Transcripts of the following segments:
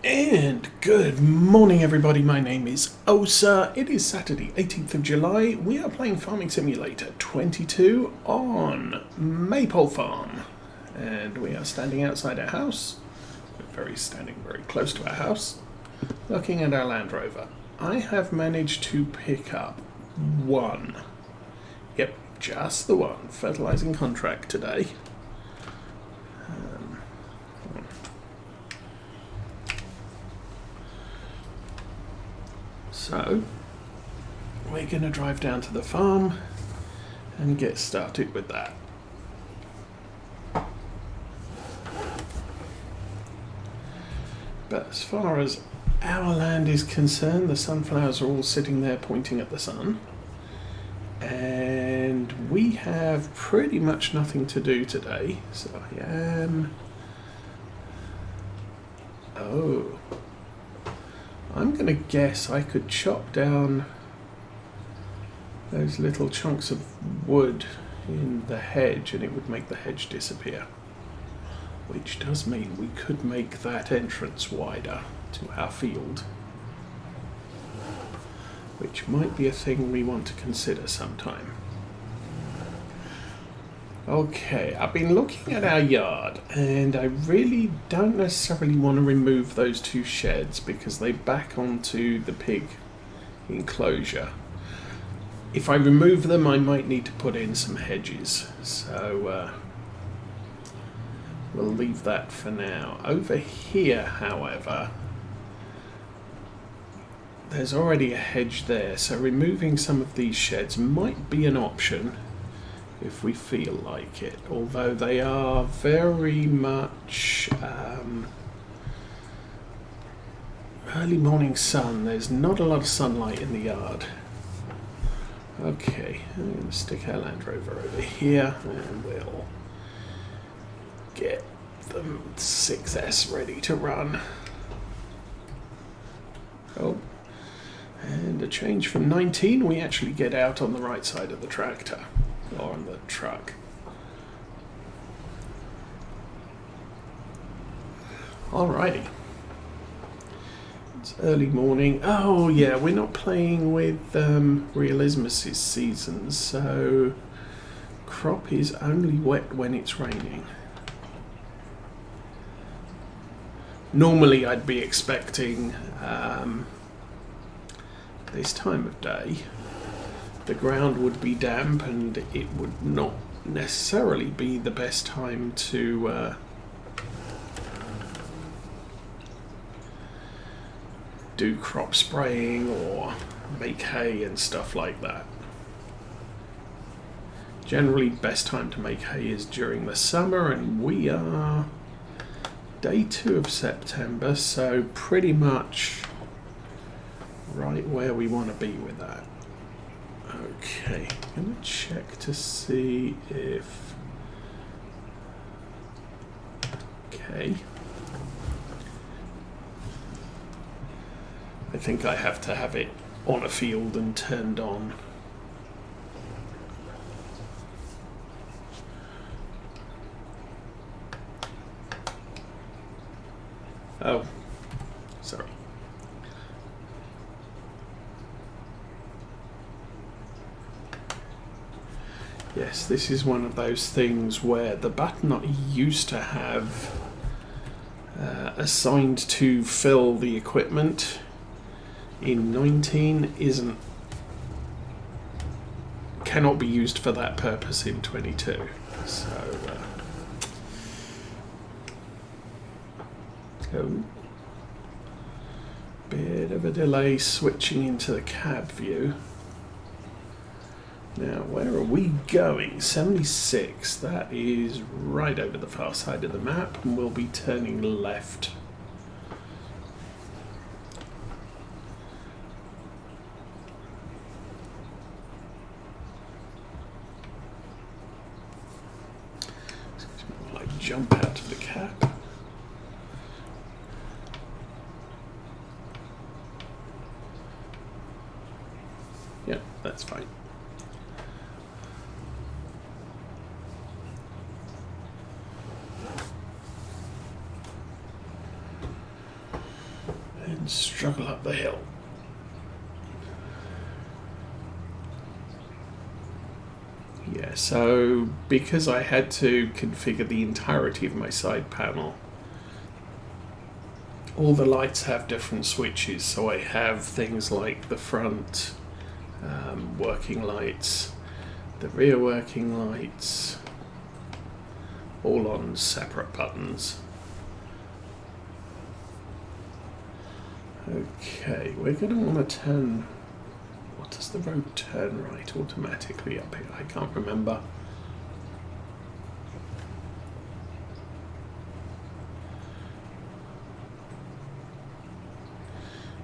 And good morning everybody, my name is Osa. It is Saturday 18th of July. We are playing Farming Simulator 22 on Maypole Farm. And we are standing outside our house. We're standing very close to our house, looking at our Land Rover. I have managed to pick up one. Yep, just the one. Fertilizing contract today. So, we're going to drive down to the farm and get started with that. But as far as our land is concerned, the sunflowers are all sitting there pointing at the sun. And we have pretty much nothing to do today. So I am... I'm going to guess I could chop down those little chunks of wood in the hedge and it would make the hedge disappear. Which does mean we could make that entrance wider to our field. Which might be a thing we want to consider sometime. Okay, I've been looking at our yard and I really don't necessarily want to remove those two sheds because they back onto the pig enclosure. If I remove them, I might need to put in some hedges, so we'll leave that for now. Over here, however, there's already a hedge there, so removing some of these sheds might be an option if we feel like it, although they are very much early morning sun. There's not a lot of sunlight in the yard. Okay, I'm going to stick our Land Rover over here and we'll get the 6S ready to run. Oh, and a change from 19, we actually get out on the right side of the tractor. Or on the truck. Alrighty. It's early morning. Oh yeah, we're not playing with Realismus's seasons, so crop is only wet when it's raining. Normally I'd be expecting this time of day the ground would be damp and it would not necessarily be the best time to do crop spraying or make hay and stuff like that. Generally, best time to make hay is during the summer, and we are day 2 of September, so pretty much right where we want to be with that. Okay, I'm going to check to see if... Okay. I think I have to have it on a field and turned on. Oh, sorry. Yes, this is one of those things where the button I used to have assigned to fill the equipment in 19 cannot be used for that purpose in 22. So, bit of a delay switching into the cab view. Now, where are we going? 76. That is right over the far side of the map, and we'll be turning left. Excuse me while I jump out of the cab. Yeah, that's fine. and struggle up the hill. Yeah, so because I had to configure the entirety of my side panel, all the lights have different switches. So I have things like the front working lights, the rear working lights, all on separate buttons. Okay, we're going to want to turn. What does the road turn right automatically up here? I can't remember.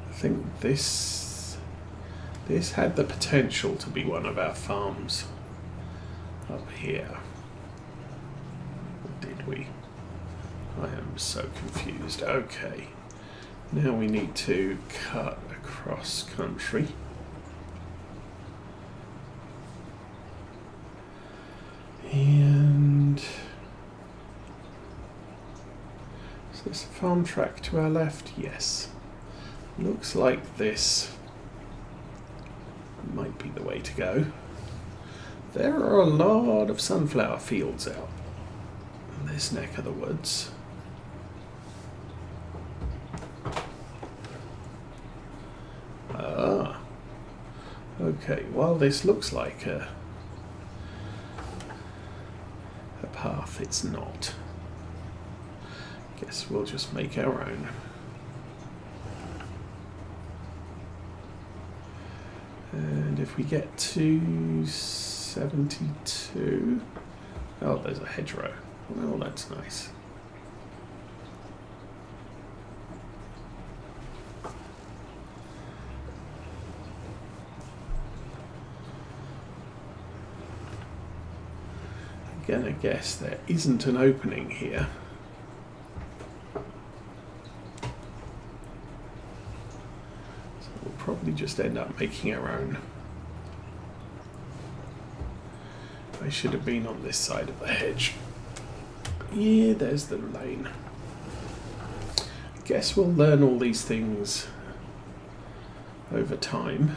I think this had the potential to be one of our farms up here. Or did we? I am so confused. Okay. Now we need to cut across country. And is this a farm track to our left? Yes. Looks like this might be the way to go. There are a lot of sunflower fields out in this neck of the woods. Ah. Okay, well this looks like a path, it's not. Guess we'll just make our own. And if we get to 72, oh, there's a hedgerow. Well, that's nice. I'm gonna guess there isn't an opening here. Probably just end up making our own. I should have been on this side of the hedge. Yeah, there's the lane. Guess we'll learn all these things over time.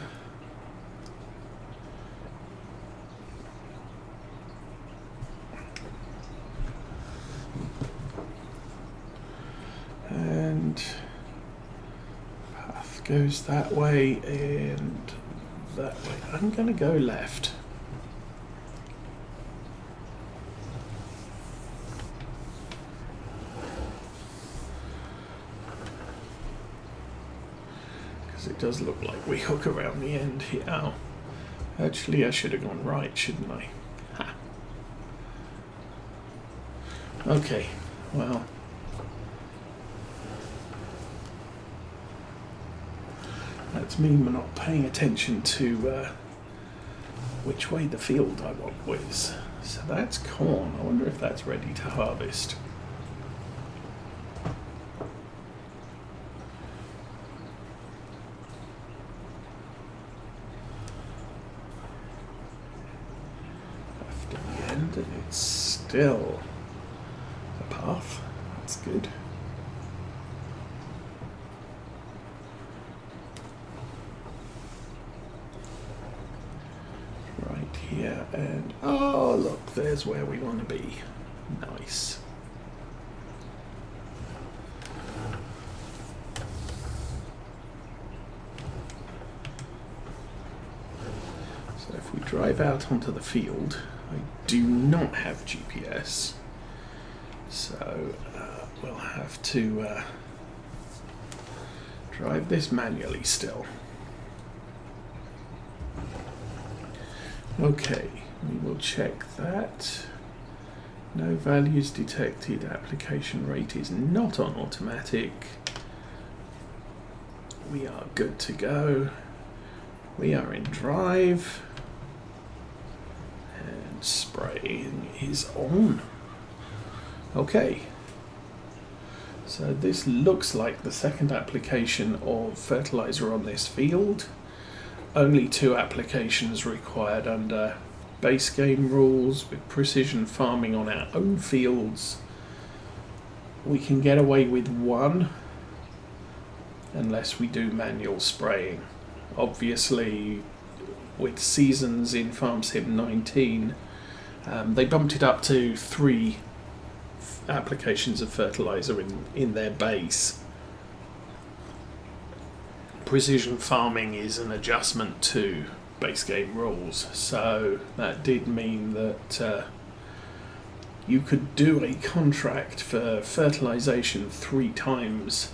And goes that way and that way. I'm going to go left. Because it does look like we hook around the end here. Oh, actually I should have gone right, shouldn't I? Ha. Okay, well. That's me not paying attention to which way the field I want was. So that's corn. I wonder if that's ready to harvest. After the end, and it's still a path. That's good. Here and oh look, there's where we want to be. Nice. So if we drive out onto the field, I do not have GPS, so we'll have to drive this manually still. Okay, we will check that. No values detected. Application rate is not on automatic. We are good to go. We are in drive. And spraying is on. Okay. So this looks like the second application of fertilizer on this field. Only 2 applications required under base game rules. With precision farming on our own fields, we can get away with 1. unless we do manual spraying. Obviously, with seasons in Farm Sim 19, they bumped it up to 3 applications of fertilizer in their base. Precision farming is an adjustment to base game rules, so that did mean that you could do a contract for fertilization 3 times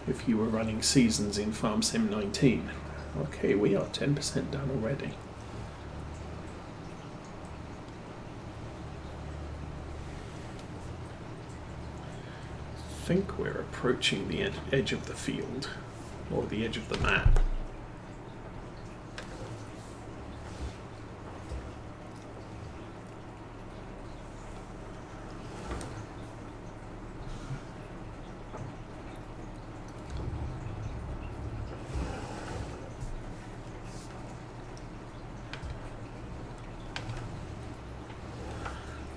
if you were running seasons in Farm Sim 19. Okay, we are 10% done already. I think we're approaching the edge of the field, or the edge of the map.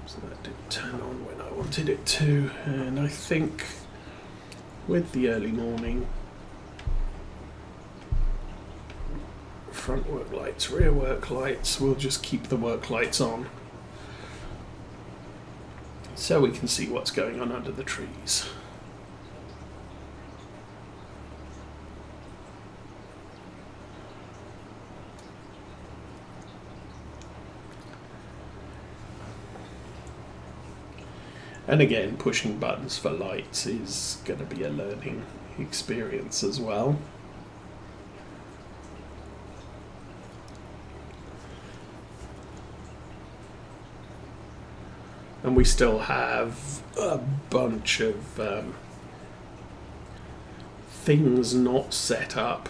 So that did turn on when I wanted it to, and I think with the early morning, front work lights, rear work lights, we'll just keep the work lights on so we can see what's going on under the trees. And again, pushing buttons for lights is going to be a learning experience as well. And we still have a bunch of things not set up.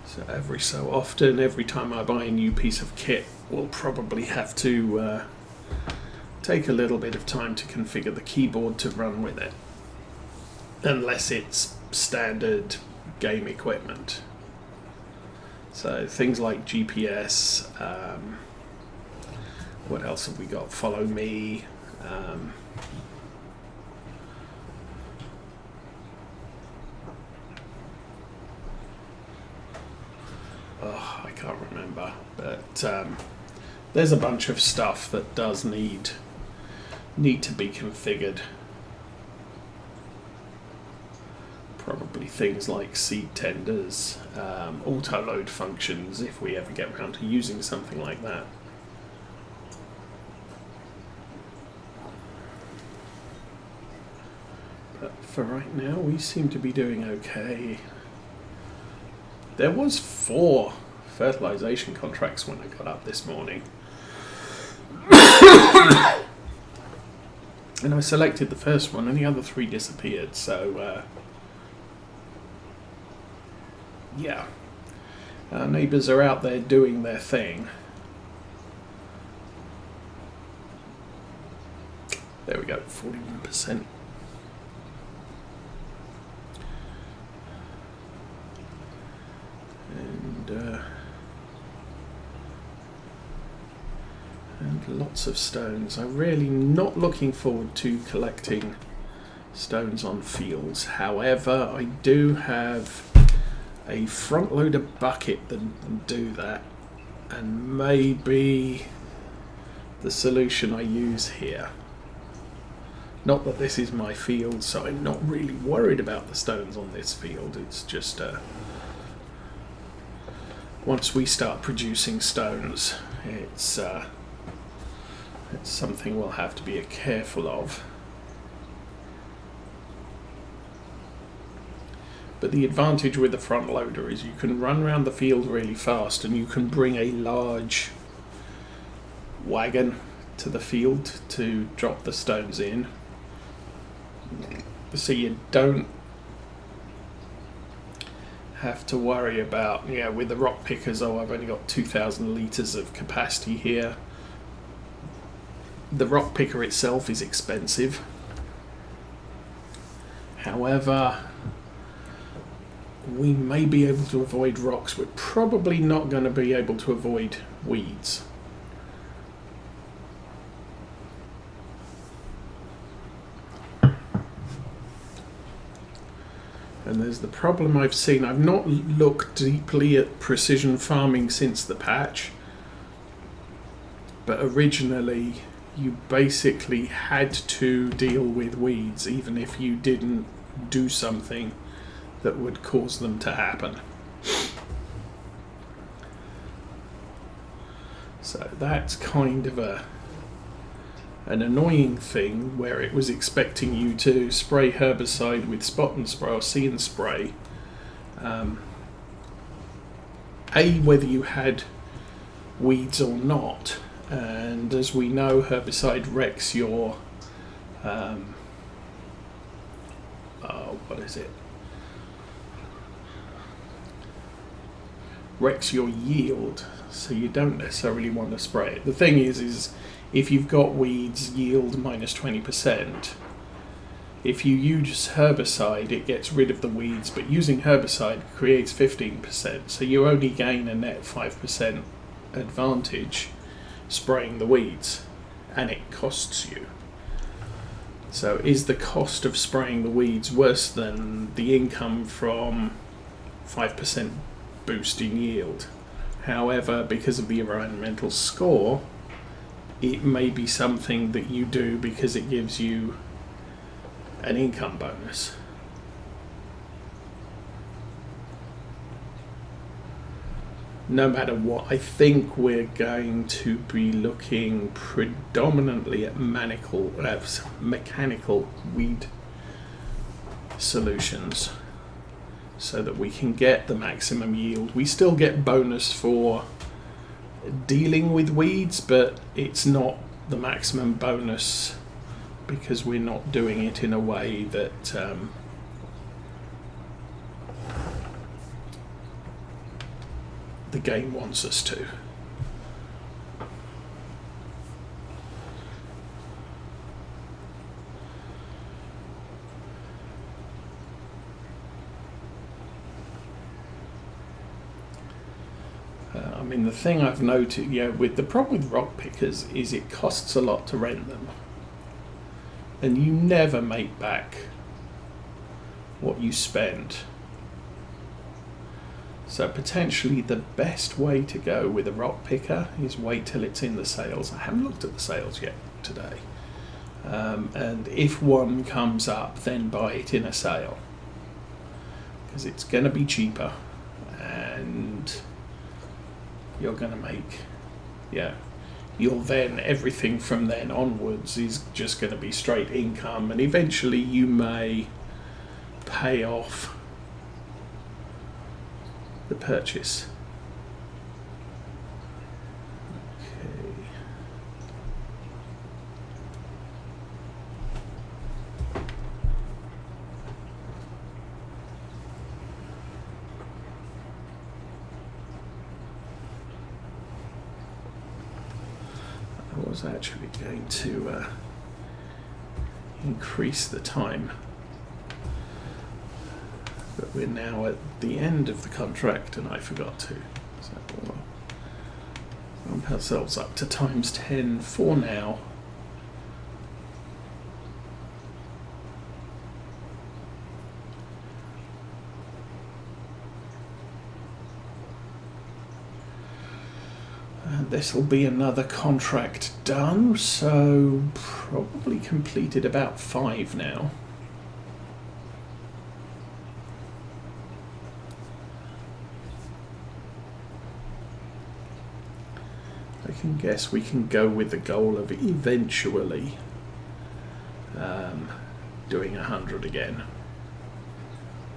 So every so often, every time I buy a new piece of kit, we'll probably have to take a little bit of time to configure the keyboard to run with it. Unless it's standard game equipment. So things like GPS, what else have we got? Follow me. I can't remember, but there's a bunch of stuff that does need to be configured. Probably things like seed tenders, auto load functions if we ever get around to using something like that. But for right now, we seem to be doing okay. There was 4 fertilization contracts when I got up this morning. And I selected the first one and the other 3 disappeared, so yeah. Our neighbours are out there doing their thing. There we go, 41%. And lots of stones. I'm really not looking forward to collecting stones on fields. However, I do have a front loader bucket that can do that, and maybe the solution I use here. Not that this is my field, so I'm not really worried about the stones on this field. It's just once we start producing stones, it's something we'll have to be careful of. But the advantage with the front loader is you can run around the field really fast, and you can bring a large wagon to the field to drop the stones in. So you don't have to worry about, with the rock pickers, I've only got 2,000 litres of capacity here. The rock picker itself is expensive. However, we may be able to avoid rocks. We're probably not going to be able to avoid weeds. And there's the problem I've seen. I've not looked deeply at precision farming since the patch, but originally you basically had to deal with weeds even if you didn't do something that would cause them to happen. So that's kind of an annoying thing, where it was expecting you to spray herbicide with spot and spray or see and spray. Whether you had weeds or not, and as we know, herbicide wrecks your wrecks your yield, so you don't necessarily want to spray it. The thing is if you've got weeds, yield minus 20%. If you use herbicide, it gets rid of the weeds, but using herbicide creates 15%, so you only gain a net 5% advantage spraying the weeds, and it costs you. So is the cost of spraying the weeds worse than the income from 5% boost in yield? However, because of the environmental score, it may be something that you do because it gives you an income bonus. No matter what, I think we're going to be looking predominantly at mechanical weed solutions so that we can get the maximum yield. We still get bonus for dealing with weeds, but it's not the maximum bonus because we're not doing it in a way that the game wants us to. I mean, the thing I've noted, with the problem with rock pickers is it costs a lot to rent them, and you never make back what you spend. So potentially the best way to go with a rock picker is wait till it's in the sales. I haven't looked at the sales yet today. And if one comes up, then buy it in a sale, because it's going to be cheaper, and you're going to make, you'll then, everything from then onwards is just going to be straight income, and eventually you may pay off the purchase. Okay. I was actually going to increase the time, but we're now at the end of the contract and I forgot to. So we'll bump ourselves up to times 10 for now. And this will be another contract done, so probably completed about 5 now. I can guess we can go with the goal of eventually doing 100 again.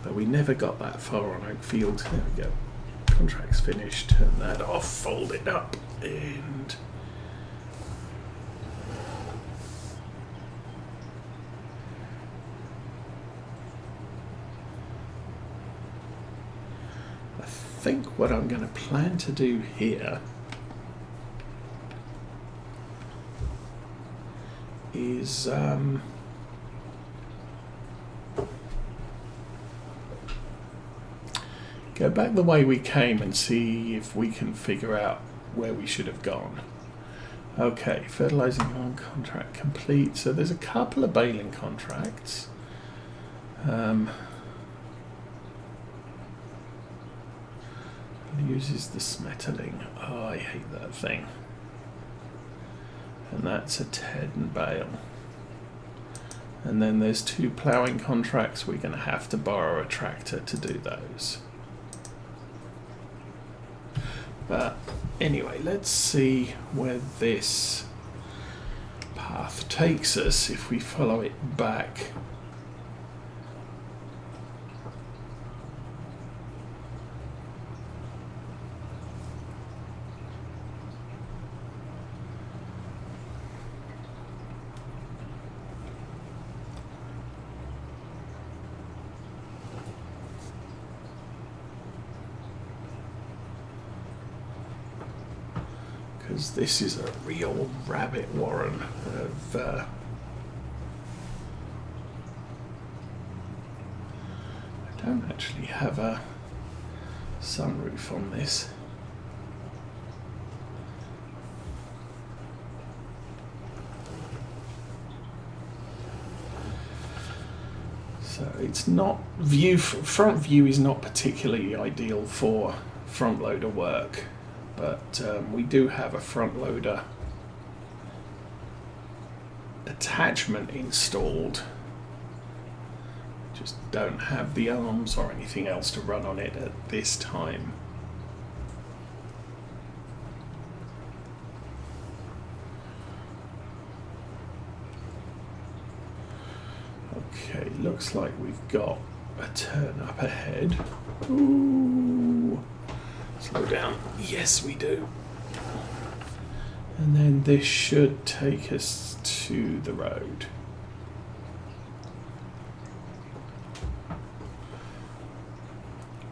But we never got that far on Oakfield. There we go. Contract's finished. Turn that off, fold it up, and I think what I'm going to plan to do here is go back the way we came and see if we can figure out where we should have gone. Okay, fertilizing on contract complete. So there's a couple of baling contracts. Uses the smettling. Oh, I hate that thing. And that's a Ted and bale. And then there's 2 ploughing contracts. We're going to have to borrow a tractor to do those. But anyway, let's see where this path takes us if we follow it back. Because this is a real rabbit warren of I don't actually have a sunroof on this. So it's not front view is not particularly ideal for front loader work. But we do have a front loader attachment installed. Just don't have the arms or anything else to run on it at this time. Okay, looks like we've got a turn up ahead. Ooh. Slow down. Yes, we do. And then this should take us to the road.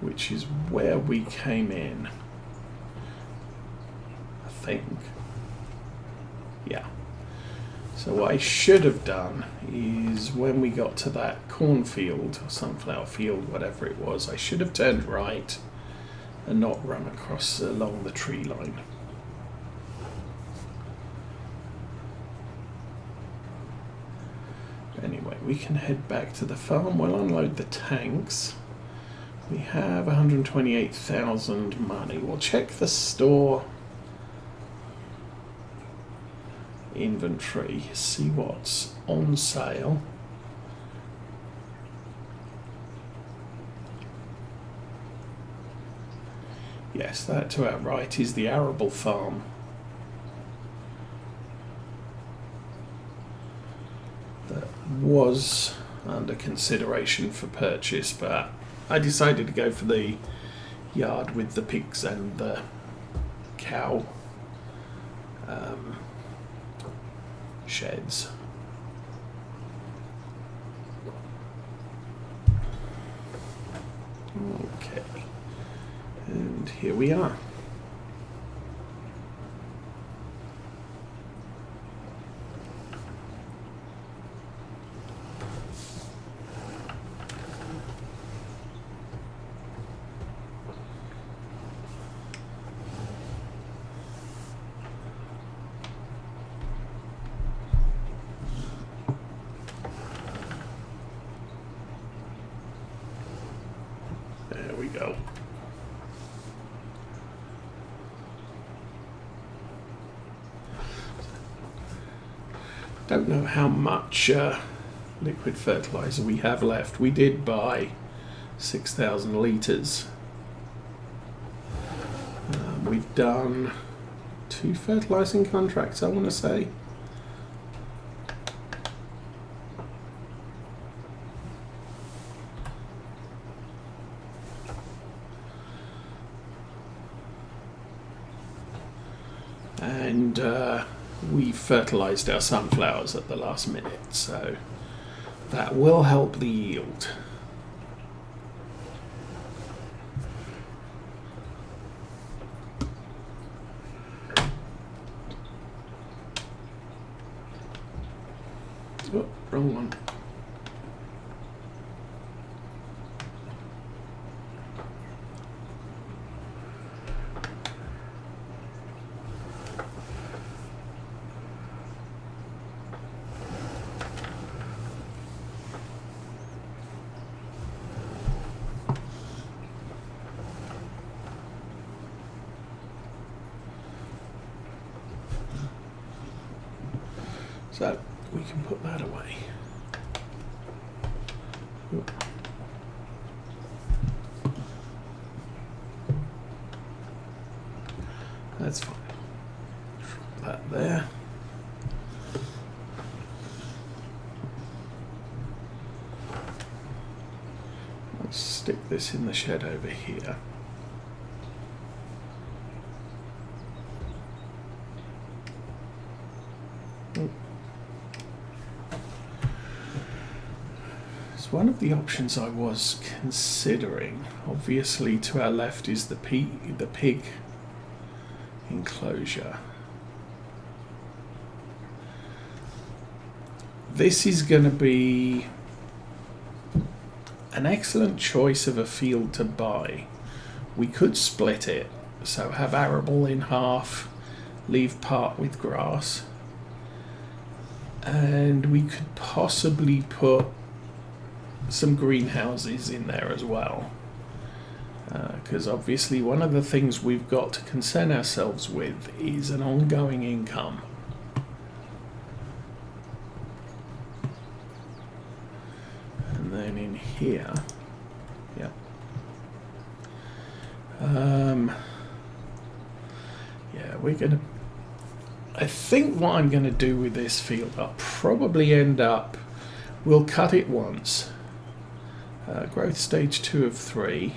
Which is where we came in. I think. Yeah. So what I should have done is when we got to that cornfield, or sunflower field, whatever it was, I should have turned right and not run across along the tree line. Anyway, we can head back to the farm. We'll unload the tanks. We have 128,000 money. We'll check the store inventory, see what's on sale. Yes, that to our right is the arable farm. That was under consideration for purchase, but I decided to go for the yard with the pigs and the cow sheds. Okay. And here we are. There we go. Don't know how much liquid fertilizer we have left. We did buy 6,000 litres. We've done 2 fertilising contracts, I want to say. And we fertilised our sunflowers at the last minute, so that will help the yield. Oh, wrong one. So we can put that away. Oop. That's fine. Drop that there. Let's stick this in the shed over here. One of the options I was considering, obviously to our left is the pig enclosure. This is going to be an excellent choice of a field to buy. We could split it, so have arable in half, leave part with grass, and we could possibly put some greenhouses in there as well, because obviously one of the things we've got to concern ourselves with is an ongoing income. And then in here, yeah, yeah, we're gonna, I think what I'm gonna do with this field, I'll probably end up, we'll cut it once. Growth stage 2 of 3.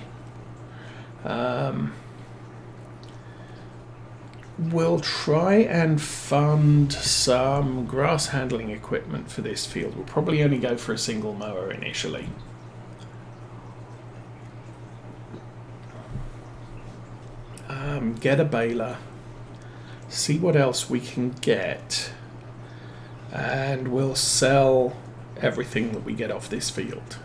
We'll try and fund some grass handling equipment for this field. We'll probably only go for a single mower initially. Get a baler, see what else we can get, and we'll sell everything that we get off this field.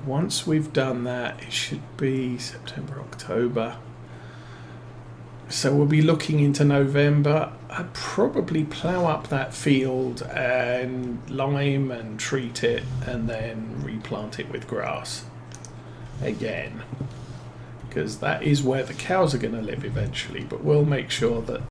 Once we've done that, it should be September, October. So we'll be looking into November. I'd probably plough up that field and lime and treat it and then replant it with grass again. Because that is where the cows are going to live eventually, but we'll make sure that